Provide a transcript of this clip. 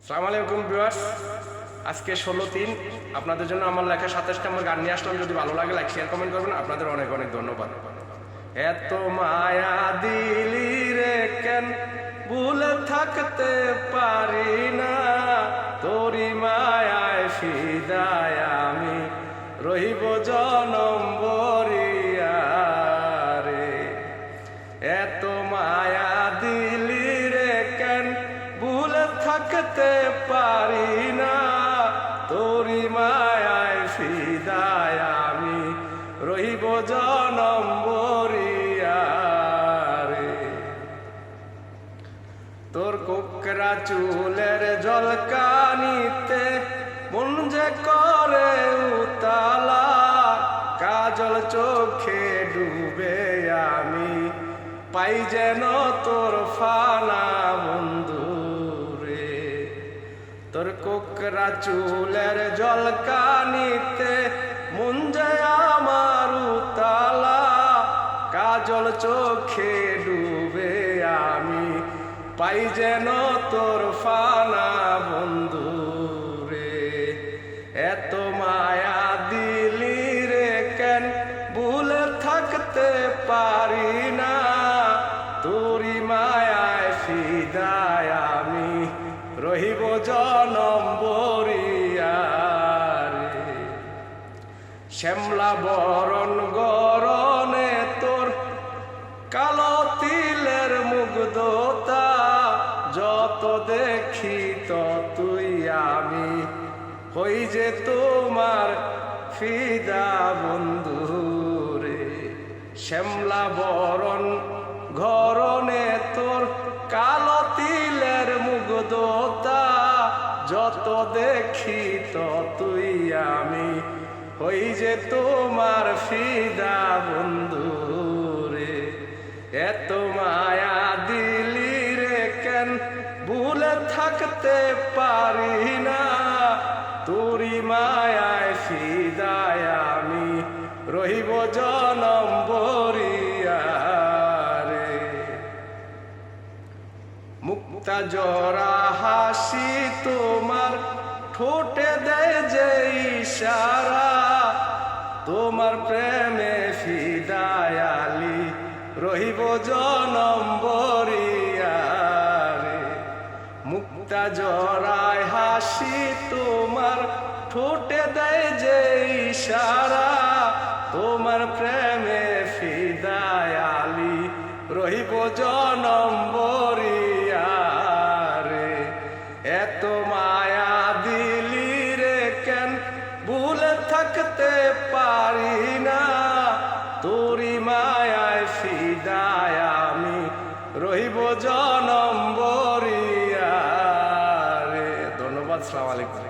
আসসালামু আলাইকুম ভিউয়ার্স, আজকে 16/3 আপনাদের জন্য আমার লেখা 27 নম্বর গান নিয়ে আসলাম। যদি ভালো লাগে লাইক শেয়ার কমেন্ট করবেন। আপনাদের অনেক অনেক ধন্যবাদ। এত মায়া দিলি রে কেন ভুলে থাকতে পারি না, তোরি মায়ায় ফিদায় আমি রহিব জনম ভরিয়া রে। এত মায়া দিলি রে কেন ভুলে থাকতে পারি না, তোরি মায়ায় ফিদায় আমি রহিব জনম ভরিয়া রে। তোর কোকরা চুলের জলকানিতে মন যে করে উতালা, কাজল চোখে ডুবে আমি পাই যেন তোর ফানা বন্ধু রে। তোর কোকরা চুলের জলকানিতে মন যে আমার উতালা, কাজল চোখে ডুবে আমি পাই যেন তোর ফানা বন্ধু রে। এত মায়া দিলি রে কেন ভুলে থাকতে পারি না, তোরি মায়ায় ফিদায় আমি রহিব জনম ভরিয়া রে। শ্যামলা বরণ গরনে তোর কালো তিলের মুগ্ধতা, যত দেখি ততই আমি হই যে তোমার ফিদা বন্ধু রে। শ্যামলা বরণ ঘরনে তোর কালো তিলের মুগ্ধতা, যত দেখি ততই আমি হই যে তোমার ফিদা বন্ধু রে। এত মায়া দিলি রে কেন ভুলে থাকতে পারি না, তোরি মায়ায় ফিদায় আমি রহিব জনম ভরিয়া রে। মুক্তা জরা হাসি তোমার ঠোঁটে দেয় যে ইশারা, তোমার প্রেমে ফিদায় আলি রহিব জনম ভরিয়া রে। মুক্তা জরায় হাসি তোমার ঠোঁটে দেয় যে ইশারা, তোমার প্রেমে ফিদায় আলি রহিব জনম ভরিয়া রে। এত মায়া দিলি রে কেন ভুলে থাকতে পারি না, তোরি মায়ায় ফিদায় আমি রহিব জনম ভরিয়া রে। ধন্যবাদ। আসসালামু আলাইকুম।